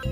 Hi,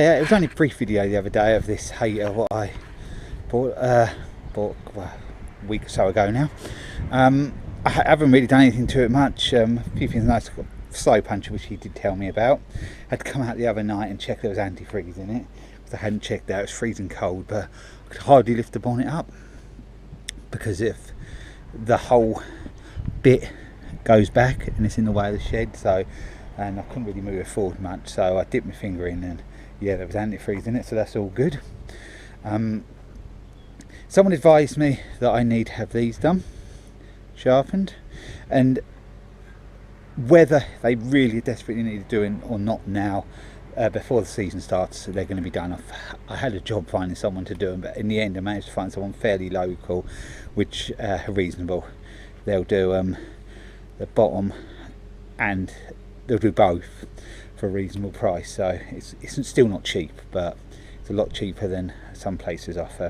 it was only a brief video the other day of this Hayter what I bought well, a week or so ago now. I haven't really done anything to it much. A few things nice. Got a slow puncher, which he did tell me about. I had to come out the other night and check there was antifreeze in it, because I hadn't checked that. It was freezing cold, but I could hardly lift the bonnet up because if the whole bit goes back and it's in the way of the shed, so and I couldn't really move it forward much, so I dipped my finger in and yeah, there was antifreeze in it, so that's all good. Someone advised me that I need to have these done, sharpened, and whether they really desperately need doing or not now, before the season starts, they're going to be done. I had a job finding someone to do them, but in the end I managed to find someone fairly local, which are reasonable. They'll do the bottom and they'll do both for a reasonable price, so it's still not cheap, but it's a lot cheaper than some places I've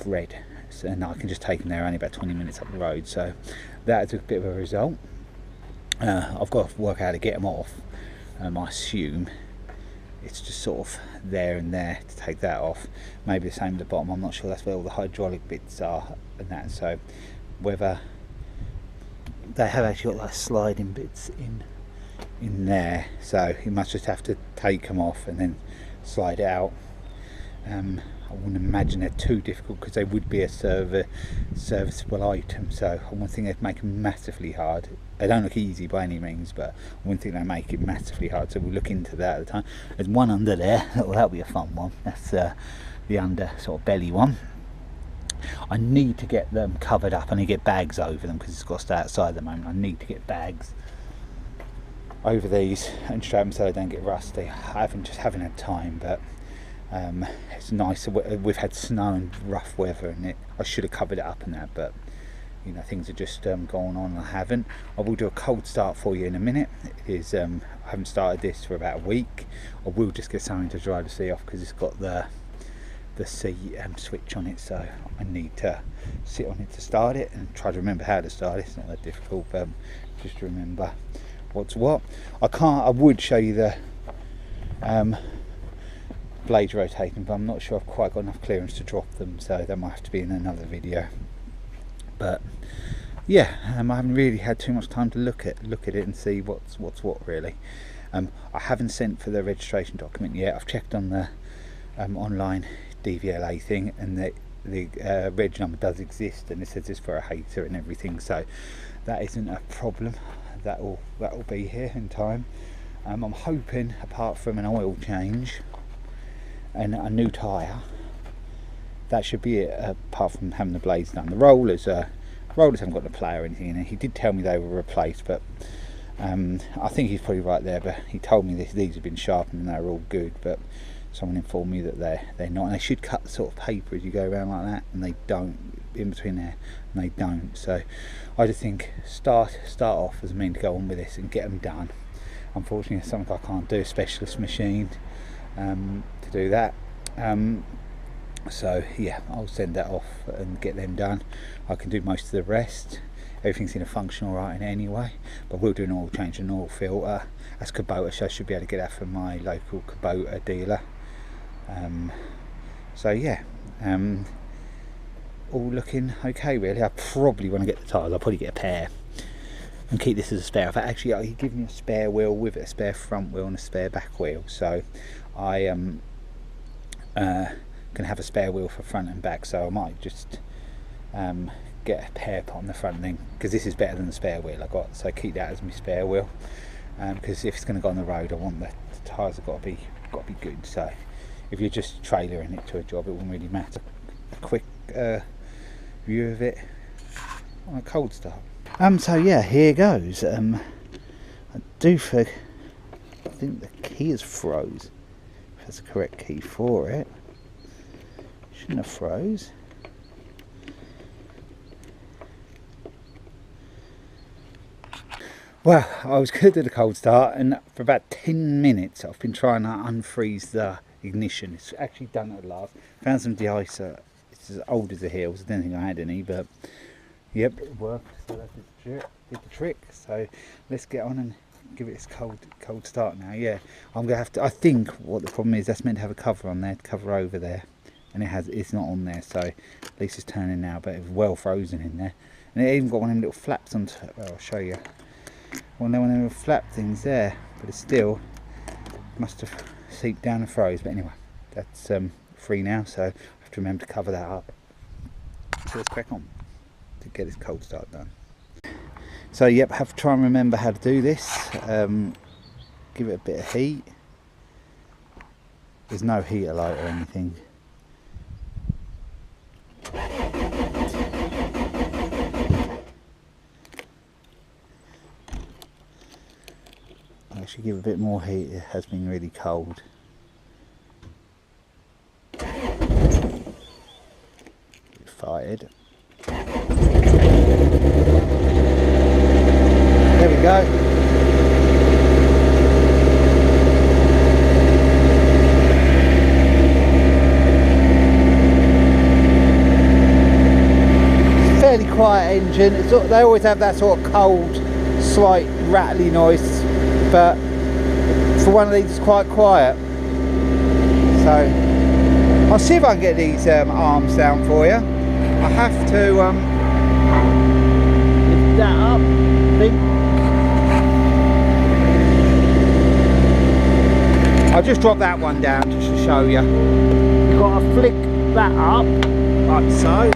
read, and I can just take them there only about 20 minutes up the road, so that is a bit of a result. I've got to work out how to get them off. I assume it's just sort of there and there to take that off. Maybe the same at the bottom, I'm not sure. That's where all the hydraulic bits are and that, so whether they have actually got like sliding bits in there, so you must just have to take them off and then slide it out. I wouldn't imagine they're too difficult because they would be a serviceable item, so I wouldn't think they'd make them massively hard. They don't look easy by any means, but I wouldn't think they make it massively hard, so we'll look into that at the time. There's one under there, well, that'll be a fun one. That's the under sort of belly one. I need to get them covered up. I need to get bags over them because it's got to stay outside at the moment. I need to get bags over these and strap them so they don't get rusty. I just haven't had time, but it's nice. We've had snow and rough weather, and I should have covered it up and that, but you know, things are just going on and I haven't. I will do a cold start for you in a minute. It is I haven't started this for about a week. I will just get something to dry the seat off because it's got the seat switch on it, so I need to sit on it to start it and try to remember how to start it. It's not that difficult, but just to remember what's what. I would show you the blades rotating, but I'm not sure I've quite got enough clearance to drop them, so that might have to be in another video. But yeah, I haven't really had too much time to look at it and see what's what really. I haven't sent for the registration document yet. I've checked on the online DVLA thing, and the reg number does exist, and it says it's for a Hayter and everything, so that isn't a problem. That will be here in time. I'm hoping, apart from an oil change and a new tyre, that should be it, apart from having the blades done. The rollers haven't got the play or anything in it. He did tell me they were replaced, but I think he's probably right there, but he told me these have been sharpened and they're all good, but someone informed me that they're not, and they should cut the sort of paper as you go around like that, and they don't in between there, and they don't. So I just think start off as a mean to go on with this and get them done. Unfortunately, it's something I can't do, a specialist machine to do that. So yeah, I'll send that off and get them done. I can do most of the rest. Everything's in a functional right in anyway, but we'll do an oil change and oil filter. That's Kubota, so I should be able to get that from my local Kubota dealer. So yeah, all looking okay really. I probably, when I get the tyres, I'll probably get a pair and keep this as a spare. In fact, actually, he gave me a spare wheel with it, a spare front wheel and a spare back wheel, so I can have a spare wheel for front and back, so I might just get a pair put on the front thing, because this is better than the spare wheel I got, so keep that as my spare wheel, because if it's going to go on the road, I want the tyres have got to be good. So if you're just trailering it to a job, it won't really matter. A quick view of it on a cold start. So yeah, here goes. I think the key is froze. If that's the correct key for it. Shouldn't have froze. Well, I was going to do the cold start, and for about 10 minutes I've been trying to unfreeze the ignition. It's actually done at last. Found some de-icer. It's as old as the hills. I don't think I had any, but yep, it worked. So that did the trick. So let's get on and give it this cold start now. Yeah, I'm going to have to, I think what the problem is, that's meant to have a cover on there, to cover over there. And it's not on there, so at least it's turning now, but it's well frozen in there. And it even got one of them little flaps on top. Well, I'll show you. One of them little flap things there, but it still must have seeped down and froze. But anyway, that's free now, so I have to remember to cover that up. So let's crack on to get this cold start done. So yep, have to try and remember how to do this. Give it a bit of heat. There's no heater light or anything. Actually give a bit more heat, it has been really cold. Get fired. There we go. Fairly quiet engine. They always have that sort of cold, slight rattly noise. But for one of these it's quite quiet, so I'll see if I can get these arms down for you. I have to lift that up, I think. I'll just drop that one down just to show you. You've got to flick that up like so,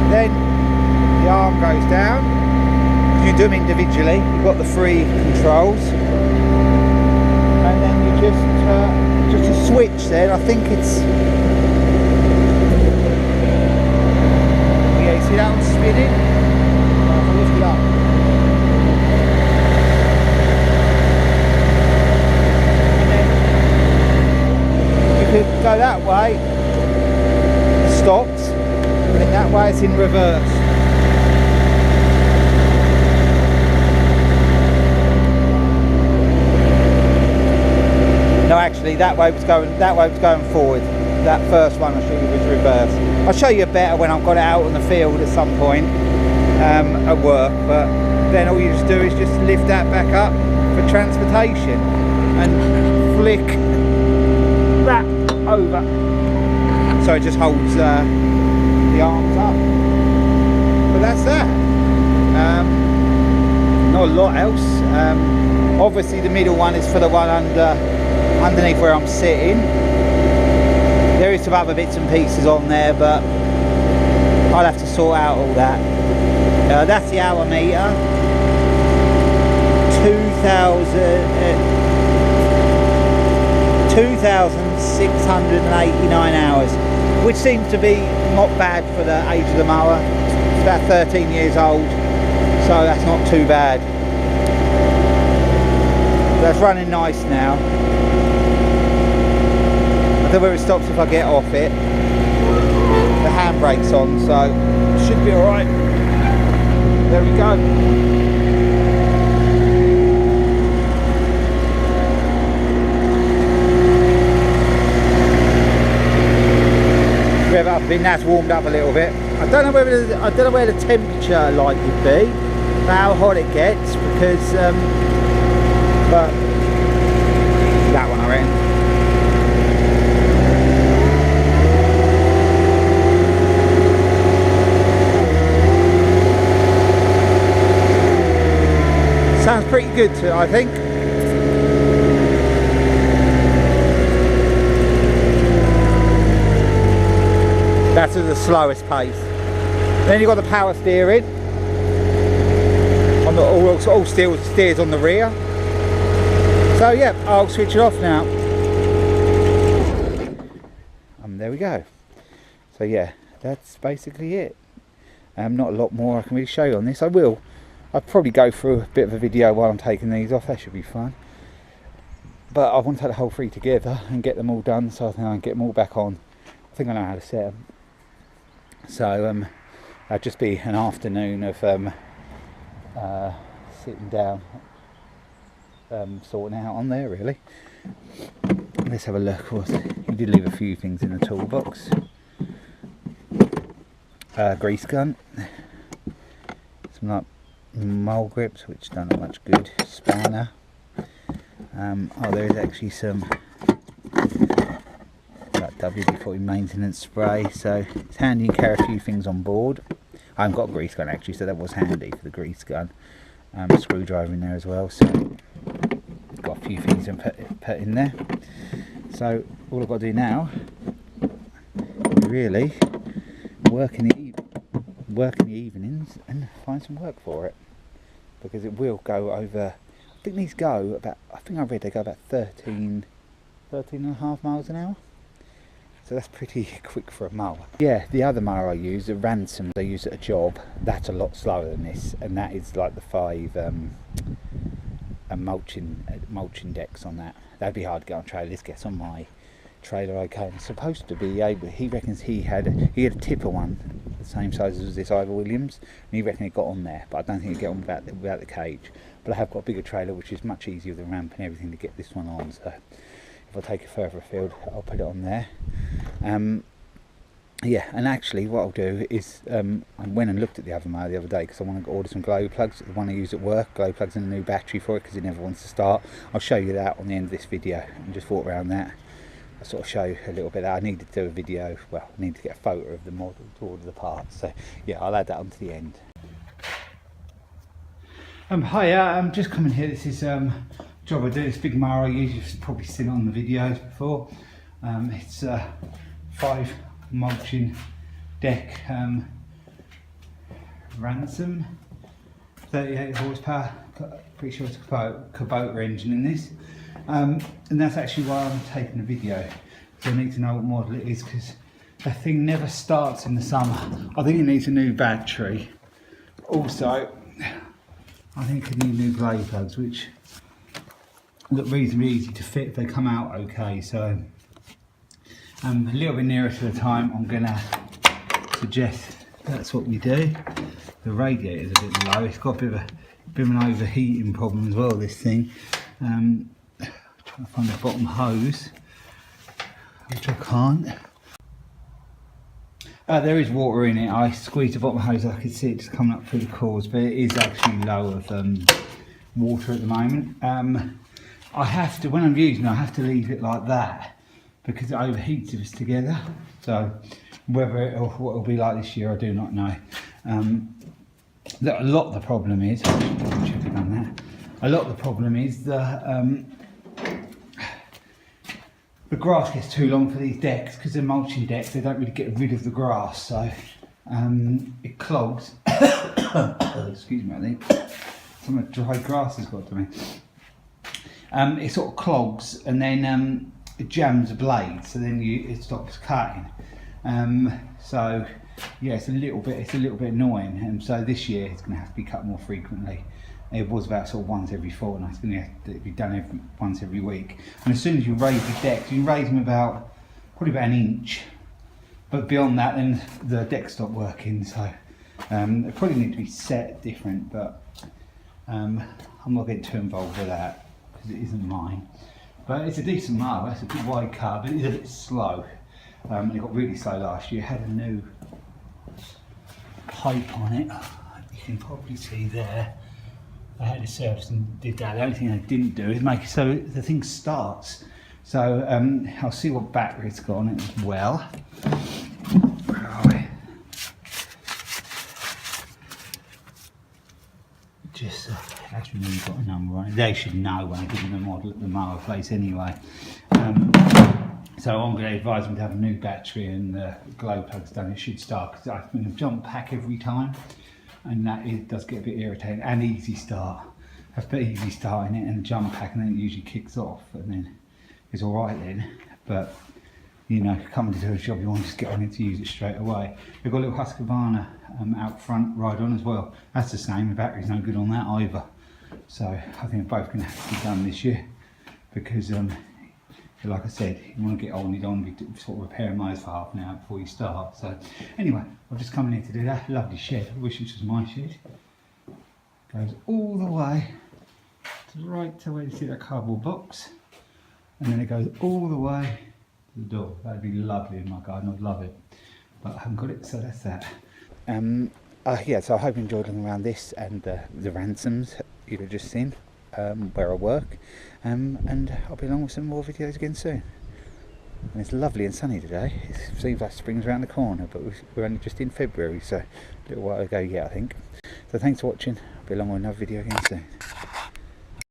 then the arm goes down. You do them individually, you've got the three controls, and then you just a switch there. I think it's, yeah, you see that one spinning? I'll lift it up. And then you could go that way, it stops, and then that way it's in reverse. No, actually, that way was going forward. That first one I'll show you was reverse. I'll show you better when I've got it out on the field at some point at work. But then all you just do is just lift that back up for transportation and flick that over. So it just holds the arms up. But that's that. Not a lot else. Obviously, the middle one is for the one underneath where I'm sitting. There is some other bits and pieces on there, but I'll have to sort out all that. That's the hour meter. 2,689 hours, which seems to be not bad for the age of the mower. It's about 13 years old, so that's not too bad. That's running nice now. I don't know where it stops if I get off it. The handbrake's on, so it should be alright. There we go. Rev up a bit, now it's warmed up a little bit. I don't know where the temperature light would be, how hot it gets, because but that one I reckon. Sounds pretty good to it, I think. That's at the slowest pace. Then you've got the power steering. On the all steers on the rear. So yeah, I'll switch it off now. There we go. So yeah, that's basically it. Not a lot more I can really show you on this. I'll probably go through a bit of a video while I'm taking these off. That should be fun. But I want to take the whole three together and get them all done so I can get them all back on. I think I know how to set them. So that'll just be an afternoon of sitting down, sorting out on there really. Let's have a look. He did leave a few things in the toolbox. Grease gun, some like mole grips which don't look much good, spanner. Oh, there is actually some like WD-40 maintenance spray, so it's handy to carry a few things on board. I haven't got a grease gun actually, so that was handy for the grease gun. A screwdriver in there as well, so got a few things to put in there. So all I've got to do now is really work in the evenings and find some work for it, because it will go over, I think these go about, I think I read they go about 13 and a half miles an hour, so that's pretty quick for a mower. Yeah, the other mower I use, the Ransomes, I use at a job, that's a lot slower than this, and that is like the 5 mulching decks on that. That'd be hard to get on trailer. This gets on my trailer okay. I'm supposed to be able, he reckons he had a tipper one the same size as this Ivor Williams, and he reckoned it got on there, but I don't think it'd get on without the cage. But I have got a bigger trailer which is much easier with the ramp and everything to get this one on, so if I take it further afield I'll put it on there. Yeah, and actually what I'll do is I went and looked at the other mower the other day because I want to order some glow plugs, the one I use at work, glow plugs and a new battery for it because it never wants to start. I'll show you that on the end of this video and just walk around that. I'll sort of show you a little bit that I need to do a video, well I need to get a photo of the model to order the parts, so yeah, I'll add that onto the end. Hiya, I'm just coming here. This is job I do, this big mower I use, you've probably seen it on the videos before. It's 5 mulching deck, Ransom, 38 horsepower, pretty sure it's a Kubota engine in this, and that's actually why I'm taking the video, so I need to know what model it is because the thing never starts in the summer. I think it needs a new battery. Also, I think it needs new glow plugs which look reasonably easy to fit if they come out okay, so a little bit nearer to the time I'm going to suggest that's what we do. The radiator is a bit low, it's got a bit of an overheating problem as well, this thing. Trying to find the bottom hose, which I can't. There is water in it. I squeezed the bottom hose, I could see it just coming up through the cords, but it is actually low of water at the moment. I have to, when I'm using it, I have to leave it like that because it overheats if it's together. So whether what it'll be like this year, I do not know. A lot of the problem is, a lot of the problem is the grass gets too long for these decks because they're mulching decks. They don't really get rid of the grass, so it clogs. Excuse me, I think some of the dry grass has got to me. It sort of clogs and then it jams the blade, so then it stops cutting. So yeah, it's a little bit annoying. And so this year it's going to have to be cut more frequently. It was about sort of once every fortnight. It's going to have to be done once every week. And as soon as you raise the decks, you raise them probably about an inch. But beyond that, then the decks stop working. So they probably need to be set different. But I'm not getting too involved with that because it isn't mine. But it's a decent mower. It's a good wide car, but it is a bit slow. It got really slow last year. It had a new pipe on it. You can probably see there. I had a service and did that. The only thing I didn't do is make it so the thing starts. So I'll see what battery it's got on it as well. Where are we? Just actually you've got a number on it. They should know when I give them the model at the mower place anyway. So I'm going to advise them to have a new battery and the glow plugs done. It should start because I'm going to jump pack every time. And that does get a bit irritating, and easy start. I have to put easy start in it and jump pack, and then it usually kicks off, and then it's all right then. But you know, coming to do a job, you want to just get on it to use it straight away. We've got a little Husqvarna out front ride on as well. That's the same. The battery's no good on that either. So I think they're both going to have to be done this year because, like I said, you want to get on, you don't want to be sort of repairing those for half an hour before you start. So anyway, I've just come in here to do that. Lovely shed. I wish this was my shed. Goes all the way to right to where you see that cardboard box, and then it goes all the way to the door. That'd be lovely in my garden, I'd love it. But I haven't got it, so that's that. Yeah, so I hope you enjoyed looking around this and the Ransomes you'd have just seen where I work. And I'll be along with some more videos again soon. And it's lovely and sunny today. It seems like spring's around the corner, but we're only just in February, so a little while ago yet, I think. So thanks for watching. I'll be along with another video again soon.